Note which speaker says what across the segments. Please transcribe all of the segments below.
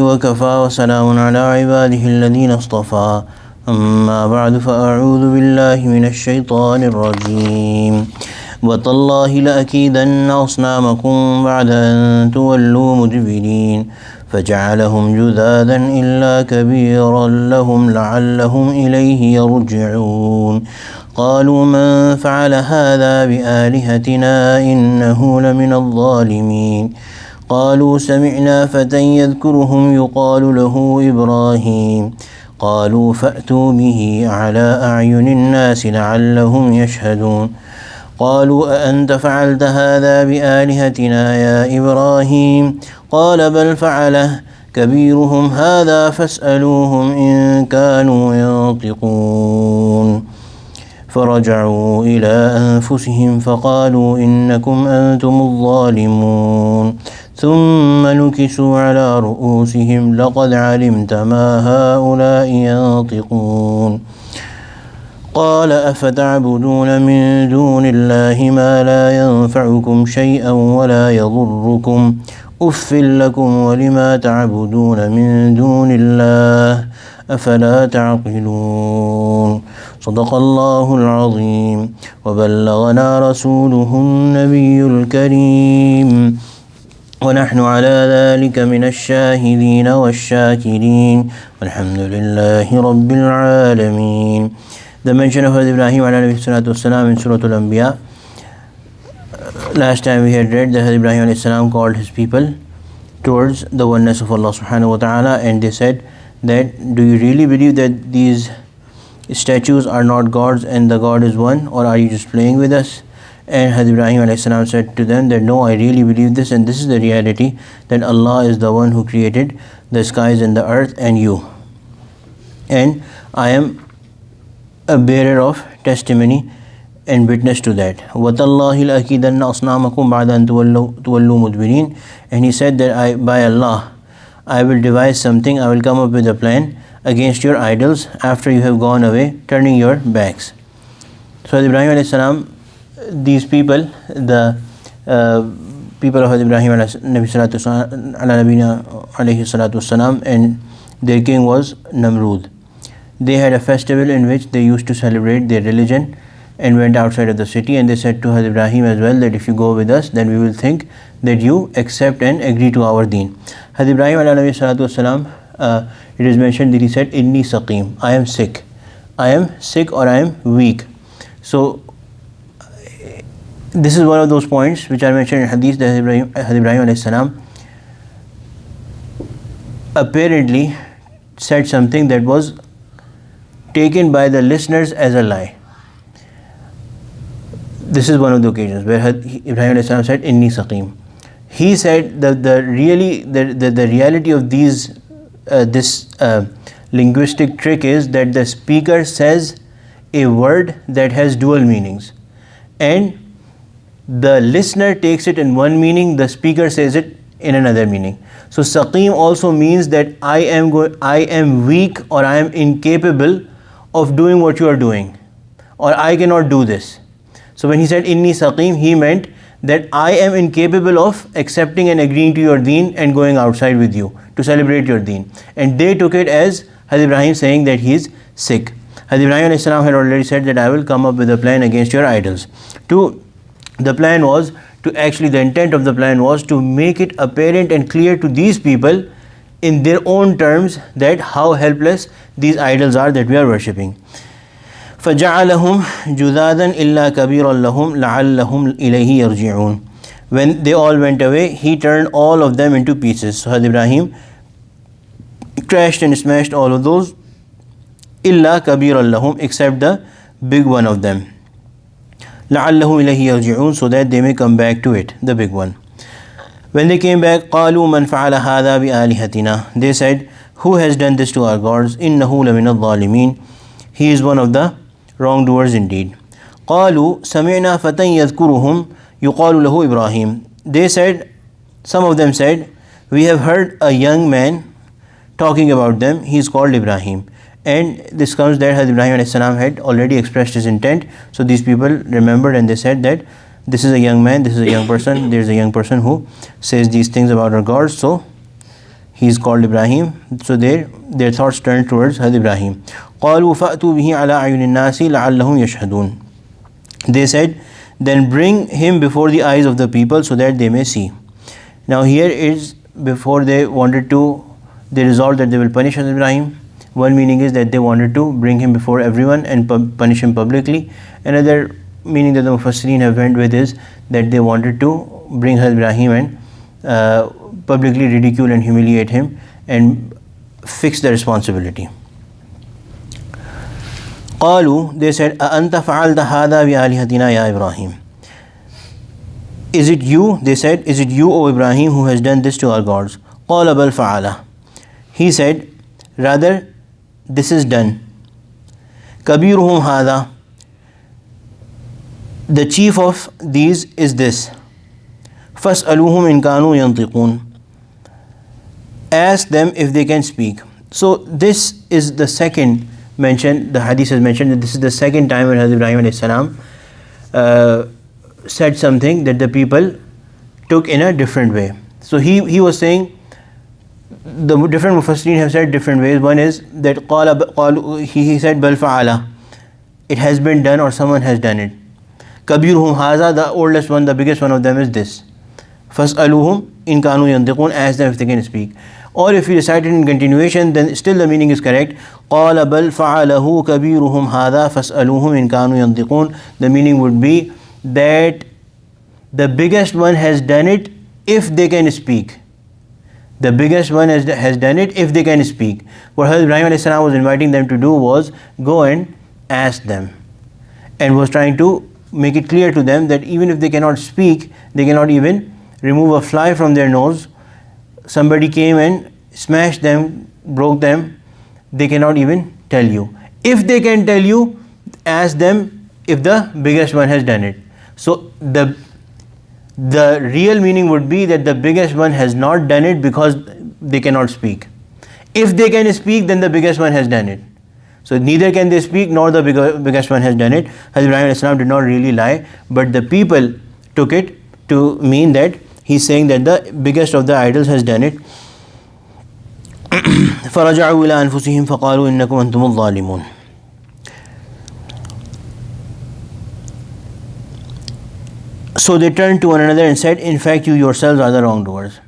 Speaker 1: وكفى وسلام على عباده الذين اصطفى أما بعد فأعوذ بالله من الشيطان الرجيم وتالله لأكيدن أصنامكم بعد أن تولوا مدبرين فجعلهم جذاذا إلا كبيرا لهم لعلهم إليه يرجعون قالوا من فعل هذا بآلهتنا إنه لمن الظالمين قالوا سمعنا فتى يذكرهم يقال له إبراهيم قالوا فأتوا به على أعين الناس لعلهم يشهدون قالوا أأنت فعلت هذا بآلهتنا يا إبراهيم قال بل فعله كبيرهم هذا فاسألوهم إن كانوا ينطقون فرجعوا إلى أنفسهم فقالوا إنكم أنتم الظالمون ثم نكسوا على رؤوسهم لقد علمت ما هؤلاء ينطقون قال أفتعبدون من دون الله ما لا ينفعكم شيئا ولا يضركم أف لكم ولما تعبدون من دون الله أفلا تعقلون صدق الله العظيم وبلغنا رسوله النبي الكريم ونحن على ذلك من الشاهدين والشاكرين والحمد لله رب العالمين. The mention of Ibrahim alayhi salatu wassalam in Surah Ambiya. Last time we had read that Ibrahim alayhi salam called his people towards the oneness of Allah subhanahu wa ta'ala, and they said that, do you really believe that these statues are not gods and the God is one, or are you just playing with us? And Hazrat Ibrahim alayhi salam said to them that, no, I really believe this, and this is the reality, that Allah is the one who created the skies and the earth and you, and I am a bearer of testimony and witness to that. وَتَاللَّهِ لَأَكِيدَنَّ أَصْنَامَكُمْ بَعْدَ أَن تُوَلُّوا مُدْبِرِينَ. And he said that by Allah, I will devise something, I will come up with a plan against your idols after you have gone away, turning your backs. So Ibrahim alayhi salam, these people, the people of Ibrahim alayhi salatu salam, and their king was Namrud. They had a festival in which they used to celebrate their religion and went outside of the city, and they said to Hazrat Ibrahim as well that if you go with us, then we will think that you accept and agree to our deen. Hazrat Ibrahim alayhi salatu wasalam, it is mentioned that he said, Inni saqim, I am sick. I am sick, or I am weak. So this is one of those points which are mentioned in hadith that Hazrat Ibrahim alayhi salam apparently said something that was taken by the listeners as a lie. This is one of the occasions where Ibrahim alayhi salam said, Inni saqim. He said that the reality of this linguistic trick is that the speaker says a word that has dual meanings, and the listener takes it in one meaning, the speaker says it in another meaning. So saqim also means that I am weak, or I am incapable of doing what you are doing, or I cannot do this. So when he said Inni saqim, he meant that I am incapable of accepting and agreeing to your deen and going outside with you to celebrate your deen. And they took it as Hazrat Ibrahim saying that he is sick. Hazrat Ibrahim alayhi salam had already said that I will come up with a plan against your idols. The intent of the plan was to make it apparent and clear to these people in their own terms that how helpless these idols are that we are worshipping. فَجَعَلَهُمْ جُذَاذًا إِلَّا كَبِيرًا لَهُمْ لَعَلَّهُمْ إِلَيْهِ يَرْجِعُونَ. When they all went away, he turned all of them into pieces. So Hazrat Ibrahim crashed and smashed all of those, إِلَّا كَبِيرًا لَهُمْ, except the big one of them. لَعَلَّهُمْ إِلَيْهِ يَرْجِعُونَ, so that they may come back to it, the big one. When they came back, قَالُوا مَنْ فَعَلَ هَذَا بِآلِهَتِنَا. They said, who has done this to our gods? إِنَّهُ لَمِنَ الظَّالِمِينَ. He is one of the wrongdoers indeed. قَالُوا سَمِعْنَا فَتًى يَذْكُرُهُمْ يُقَالُ لَهُ إِبْرَاهِيمَ. They said, some of them said, we have heard a young man talking about them, he is called Ibrahim. And this comes that Hazrat Ibrahim alayhi salam had already expressed his intent. So these people remembered and they said that this is a young man, this is a young person, there is a young person who says these things about our gods. So he's called Ibrahim. So their thoughts turned towards Hazrat Ibrahim. قالوا فأتوا به على أعين الناس لعلهم يشهدون. They said, then bring him before the eyes of the people so that they may see. Now here is before they resolved that they will punish Hazrat Ibrahim. One meaning is that they wanted to bring him before everyone and punish him publicly. Another meaning that the Mufassirin have went with is that they wanted to bring Hazrat Ibrahim and publicly ridicule and humiliate him and fix the responsibility. قالوا, they said, أأنت فعلت هذا بآلهتنا يا إبراهيم. Is it you? They said, is it you, O Ibrahim, who has done this to our gods? قال بل فعله. He said, rather, this is done. كبيرهم هذا. The chief of these is this. فاسألوهم إن كانوا ينطقون. Ask them if they can speak. So this is the second mention. The hadith has mentioned that this is the second time when Hazrat Ibrahim alayhi salam said something that the people took in a different way. So he was saying, the different Mufassirin have said different ways. One is that he said bal fa'ala, it has been done or someone has done it. Kabirhum haza, the oldest one, the biggest one of them is this. Fas'aluhum in kanu yantiqun, ask them if they can speak. Or if you recite it in continuation, then still the meaning is correct. قال بل فعله كبيرهم هذا فاسألوهم إن كانوا ينطقون. The meaning would be that the biggest one has done it if they can speak. The biggest one has done it if they can speak. What Hazrat Ibrahim alayhi salam was inviting them to do was go and ask them, and was trying to make it clear to them that even if they cannot speak, they cannot even remove a fly from their nose. Somebody came and smashed them, broke them, they cannot even tell you. If they can tell you, ask them if the biggest one has done it. So the real meaning would be that the biggest one has not done it because they cannot speak. If they can speak, then the biggest one has done it. So neither can they speak nor the biggest one has done it. Hazrat Ibrahim alayhi salam did not really lie, but the people took it to mean that he's saying that the biggest of the idols has done it. فَرَجَعُوا إِلَىٰ أَنفُسِهِمْ فَقَالُوا إِنَّكُمْ أَنْتُمُ الظَّالِمُونَ. So they turned to one another and said, in fact, you yourselves are the wrongdoers.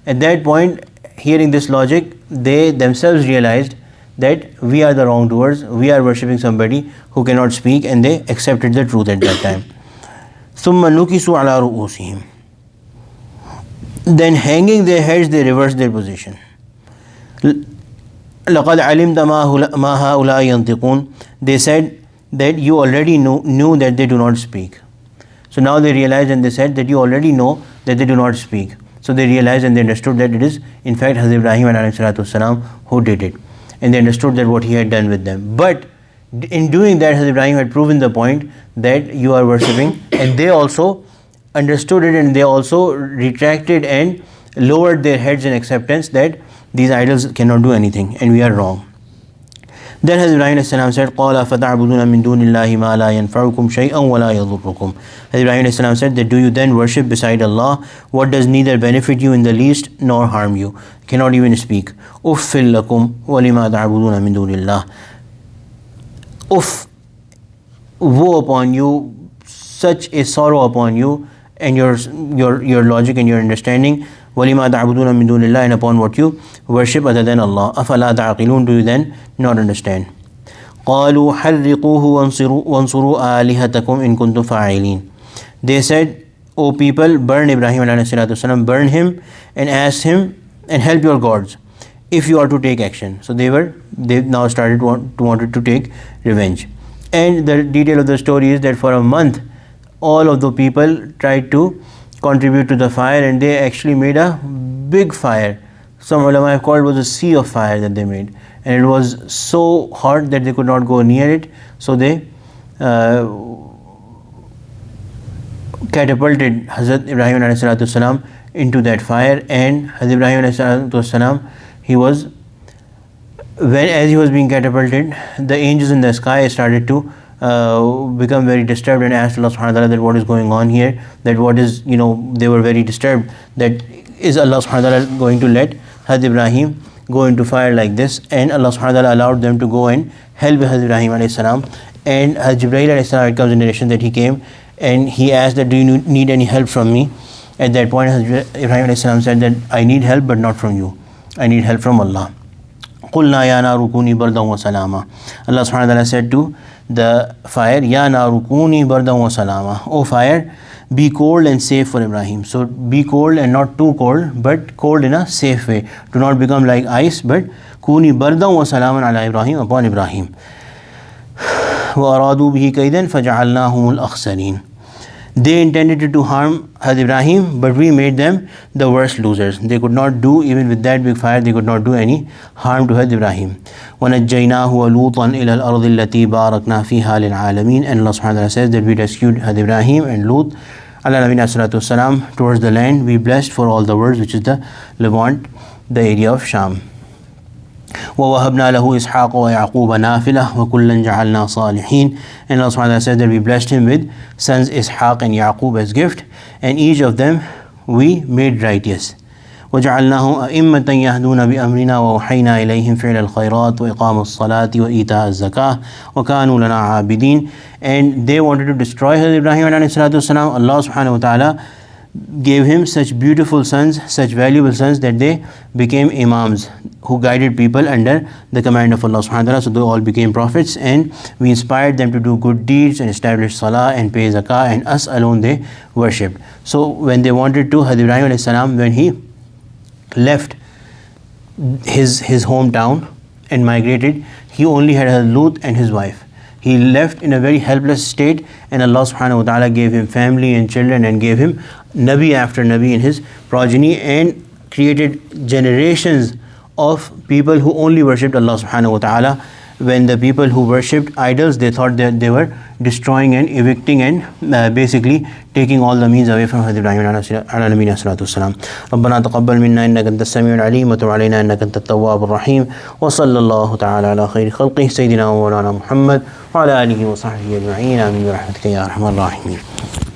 Speaker 1: At that point, hearing this logic, they themselves realized that we are the wrongdoers, we are worshipping somebody who cannot speak, and they accepted the truth at that time. ثُمَّ نُكِسُوا عَلَىٰ رُؤُوسِهِمْ. Then hanging their heads, they reversed their position. لَقَدْ عَلِمْتَ مَا هَؤُلَاءِ يَنْطِقُونَ. They said that you already knew that they do not speak. So now they realized and they said that you already know that they do not speak. So they realized and they understood that it is in fact Hazrat Ibrahim ﷺ who did it. And they understood that what he had done with them. But in doing that, Hazrat Ibrahim had proven the point that you are worshipping, and they also understood it, and they also retracted and lowered their heads in acceptance that these idols cannot do anything and we are wrong. Then Hazrat Ibrahim said, قَالَ فَتَعْبُدُونَ مِن دُونِ اللَّهِ مَا لَا يَنْفَعُكُمْ شَيْئًا وَلَا يَضُرُّكُمْ. Hazrat Ibrahim said that do you then worship beside Allah what does neither benefit you in the least nor harm you, cannot even speak. أُفٍّ لَكُمْ وَلِمَا تَعْبُدُونَ مِن دُونِ اللَّهِ. Uff, woe upon you, such a sorrow upon you, and your logic and your understanding. وَلِمَا تَعْبُدُونَ مِن دُونِ اللَّهِ, and upon what you worship other than Allah. أَفَلَا تَعْقِلُونَ, do you then not understand? قَالُوا حَرِّقُوهُ وَانْصُرُوا آلِهَتَكُمْ إِن كُنْتُمْ فَاعِلِينَ. They said, O people, burn Ibrahim ﷺ, burn him and ask him and help your gods if you are to take action. So they now started wanted to take revenge. And the detail of the story is that for a month all of the people tried to contribute to the fire, and they actually made a big fire. Some ulama have called it was a sea of fire that they made, and it was so hot that they could not go near it. So they catapulted Hazrat Ibrahim ﷺ into that fire, and Hazrat Ibrahim ﷺ, as he was being catapulted, the angels in the sky started to become very disturbed and asked Allah subhanahu wa ta'ala that what is going on here, that what is, they were very disturbed, that is Allah subhanahu wa ta'ala going to let Hazrat Hazrat Ibrahim go into fire like this, and Allah subhanahu wa ta'ala allowed them to go and help Hazrat Ibrahim alayhi salam. And Jibreel alayhi salam, it comes in narration that he came and he asked that, do you need any help from me? At that point Ibrahim alayhi salam said that I need help but not from you, I need help from Allah. قُلْنَا يَا نَارُ كُونِي بَرْدًا وَسَلَامًا. Allah subhanahu wa ta'ala said to the fire, Ya naru kuni bardan wa salama. O fire, be cold and safe for Ibrahim. So be cold and not too cold, but cold in a safe way. Do not become like ice, but kuni bardan wa salaman ala Ibrahim, upon Ibrahim. وَأَرَادُوا بِهِ كَيْدًا فَجَعَلْنَاهُمُ الْأَخْسَرِينَ. They intended to harm Hazrat Ibrahim, but we made them the worst losers. They could not do, even with that big fire, they could not do any harm to Hazrat Ibrahim. وَنَجَّيْنَاهُ وَلُوطًا إِلَى الْأَرْضِ الَّتِي بَارَكْنَا فِيهَا لِلْعَالَمِينَ. And Allah subhanahu wa ta'ala says that we rescued Hazrat Ibrahim and Lut ala nabiyina salatu wassalam towards the land we blessed for all the worlds, which is the Levant, the area of Sham. وَوَهَبْنَا لَهُ إِسْحَاقَ وَيَعْقُوبَ نَافِلَةً وَكُلًّا جَعَلْنَا صَالِحِينَ. And Allah subhanahu wa ta'ala says that we blessed him with sons Ishaq and Yaqub as gift, and each of them we made righteous. وَجَعَلْنَاهُمْ أَئِمَّةً يَهْدُونَ بِأَمْرِنَا وَأَوْحَيْنَا إِلَيْهِمْ فِعْلَ الْخَيْرَاتِ وَإِقَامَ الصَّلَاةِ وَإِيتَاءَ الزَّكَاةِ وَكَانُوا لَنَا عَابِدِينَ. And they wanted to destroy Hazrat Ibrahim alayhi salatu wasalam. Allah subhanahu wa ta'ala gave him such beautiful sons, such valuable sons, that they became imams who guided people under the command of Allah subhanahu wa ta'ala. So they all became prophets, and we inspired them to do good deeds and establish salah and pay zakah, and us alone they worshipped. So when they wanted to, Hazrat Ibrahim alayhi salam, when he left his hometown and migrated, he only had a Lut and his wife. He left in a very helpless state, and Allah subhanahu wa ta'ala gave him family and children, and gave him Nabi after Nabi in his progeny, and created generations of people who only worshipped Allah subhanahu wa ta'ala. When the people who worshipped idols, they thought that they were destroying and evicting and basically taking all the means away from Hazrat Ibrahim ala nabiyina salatu wassalam. ربنا تقبل منا إنك أنت السميع العليم وتب علينا إنك أنت التواب الرحيم وصلى الله تعالى على خير خلقه سيدنا ومولانا محمد وعلى آله وصحبه أجمعين آمين برحمتك يا أرحم الراحمين.